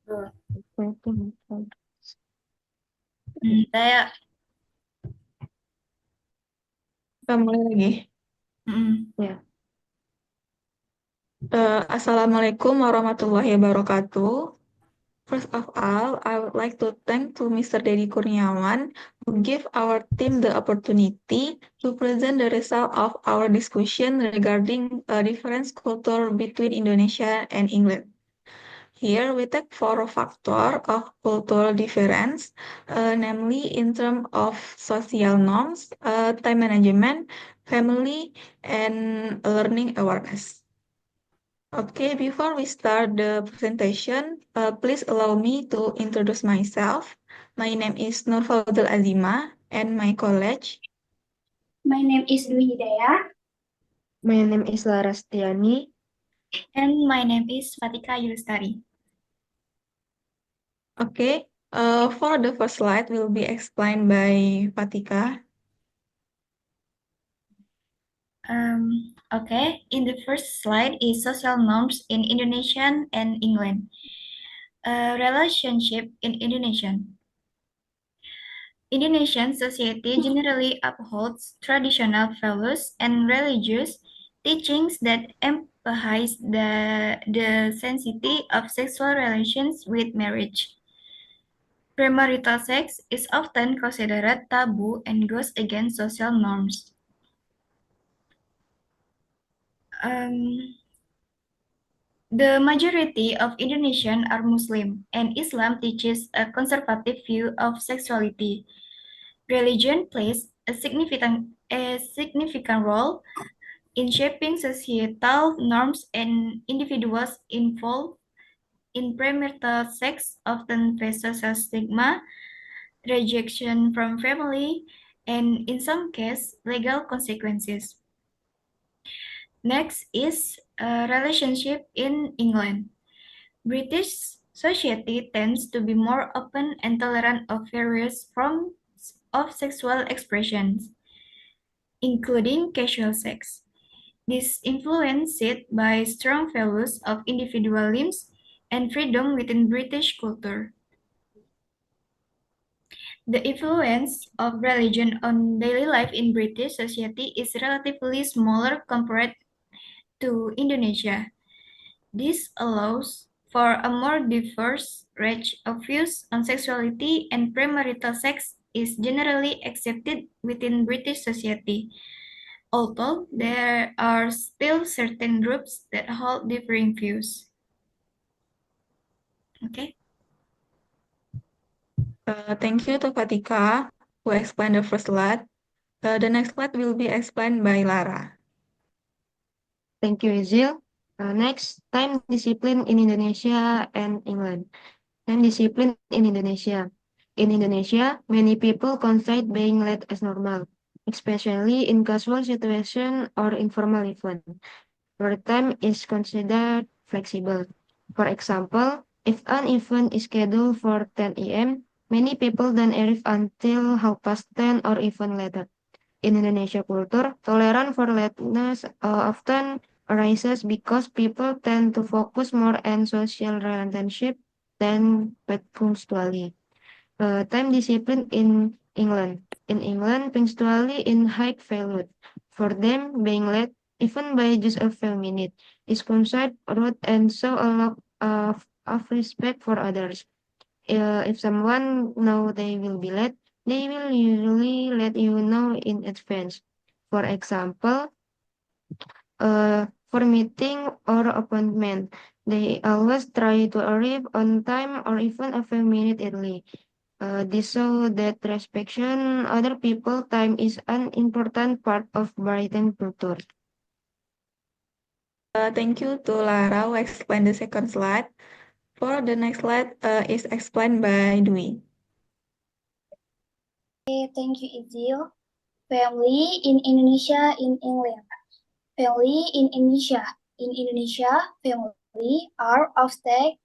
Tuh. Saya Kita mulai lagi. mm, Ya. Assalamualaikum warahmatullahi wabarakatuh. First of all, I would like to thank to Mr. Dedi Kurniawan who give our team the opportunity to present the result of our discussion regarding a difference culture between Indonesia and England. Here we take four factors of cultural difference, namely in terms of social norms, time management, family, and learning awareness. Okay, before we start the presentation, please allow me to introduce myself. My name is Nurfadul Azima and my college. My name is Dwi Hidayah. My name is Lara Stiani. And my name is Fatika Yulistari. Okay, for the first slide will be explained by Fatika. Okay, in the first slide is social norms in Indonesian and England. Relationship in Indonesian. Indonesian society generally upholds traditional values and religious teachings that emphasize the sanctity of sexual relations with marriage. Premarital sex is often considered taboo and goes against social norms. Um, the majority of Indonesians are Muslim, and Islam teaches a conservative view of sexuality. Religion plays a significant role in shaping societal norms, and individuals involved in premarital sex often face social stigma, rejection from family, and in some cases, legal consequences. Next is a relationship in England. British society tends to be more open and tolerant of various forms of sexual expressions, including casual sex. This influenced by strong values of individualism and freedom within British culture. The influence of religion on daily life in British society is relatively smaller compared to Indonesia. This allows for a more diverse range of views on sexuality, and premarital sex is generally accepted within British society, although there are still certain groups that hold differing views. Okay. Thank you to Fatika who explained the first slide. The next slide will be explained by Lara. Thank you, Izil. Next, time discipline in Indonesia and England. Time discipline in Indonesia. In Indonesia, many people consider being late as normal, especially in casual situation or informal event, where time is considered flexible. For example, if an event is scheduled for 10 a.m., many people don't arrive until 10:30 or even later. In Indonesia culture, tolerance for lateness often arises because people tend to focus more on social relationship than punctuality. Time discipline in England. In England, punctuality in high valued. For them, being late, even by just a few minutes, is considered rude and show a lot of respect for others. If someone know they will be late, they will usually let you know in advance. For example, for meeting or appointment, they always try to arrive on time or even a few minutes early. This show that respecting other people time is an important part of Brighton culture. Thank you to Lara who explained the second slide. For the next slide is explained by Dwi. Okay, thank you, Izil. Family in Indonesia, in England. Family in Indonesia. In Indonesia, family are of the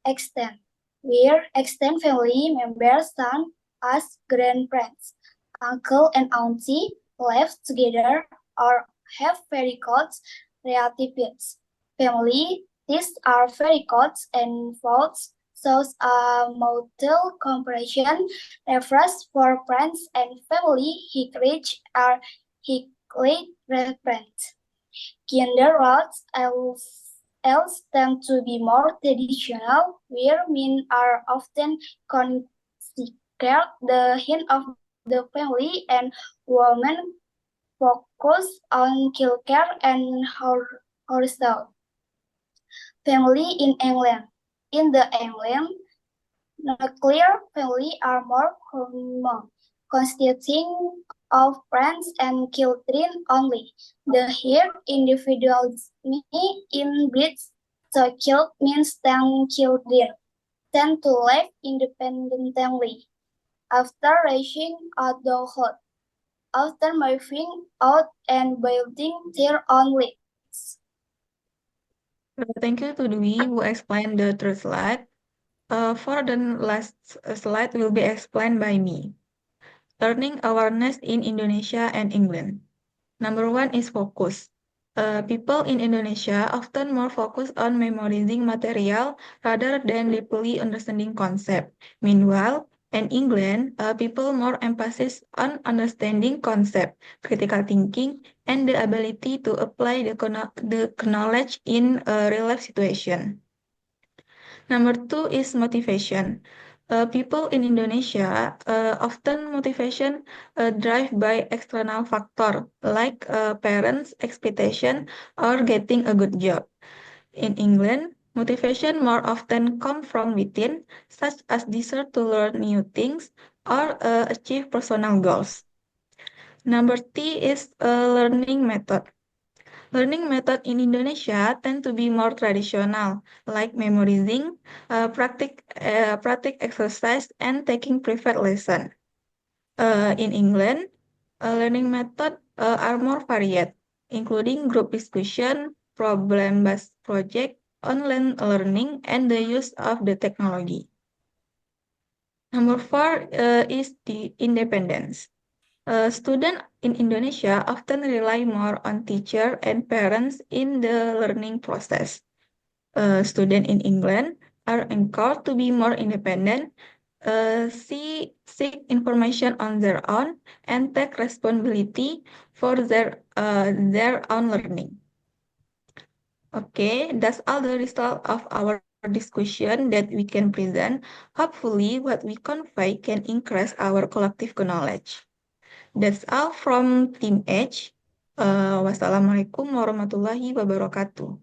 extent, where extended family members stand as grandparents, uncle and auntie, live together or have very close relatives. Family, these are very close and involves shows a mutual comparison refers for friends and family are equally relevant. Gender roles else tend to be more traditional, where men are often considered the head of the family and women focus on childcare and household. Family in England. In the England, nuclear families are more common, consisting of parents and children only. The here individualism in British social means 10 children tend to live independently after reaching adulthood, after moving out and building their own lives. Thank you to Dwi who explained the third slide. For the last slide will be explained by me. Learning awareness in Indonesia and England. Number one is focus. People in Indonesia often more focus on memorizing material rather than deeply understanding concept. Meanwhile, in England, people more emphasis on understanding concept, critical thinking, and the ability to apply the knowledge in a real life situation. Number two is motivation. People in Indonesia often motivation drive by external factor like parents' expectation or getting a good job. In England, motivation more often come from within, such as desire to learn new things or achieve personal goals. Number three is learning method. Learning method in Indonesia tend to be more traditional, like memorizing, practice exercise, and taking private lesson. In England, learning method are more varied, including group discussion, problem-based project, online learning, and the use of the technology. Number four is the independence. Students in Indonesia often rely more on teacher and parents in the learning process. Students in England are encouraged to be more independent, seek information on their own, and take responsibility for their own learning. Okay, that's all the result of our discussion that we can present. Hopefully, what we convey can increase our collective knowledge. That's all from Team H. Wassalamualaikum warahmatullahi wabarakatuh.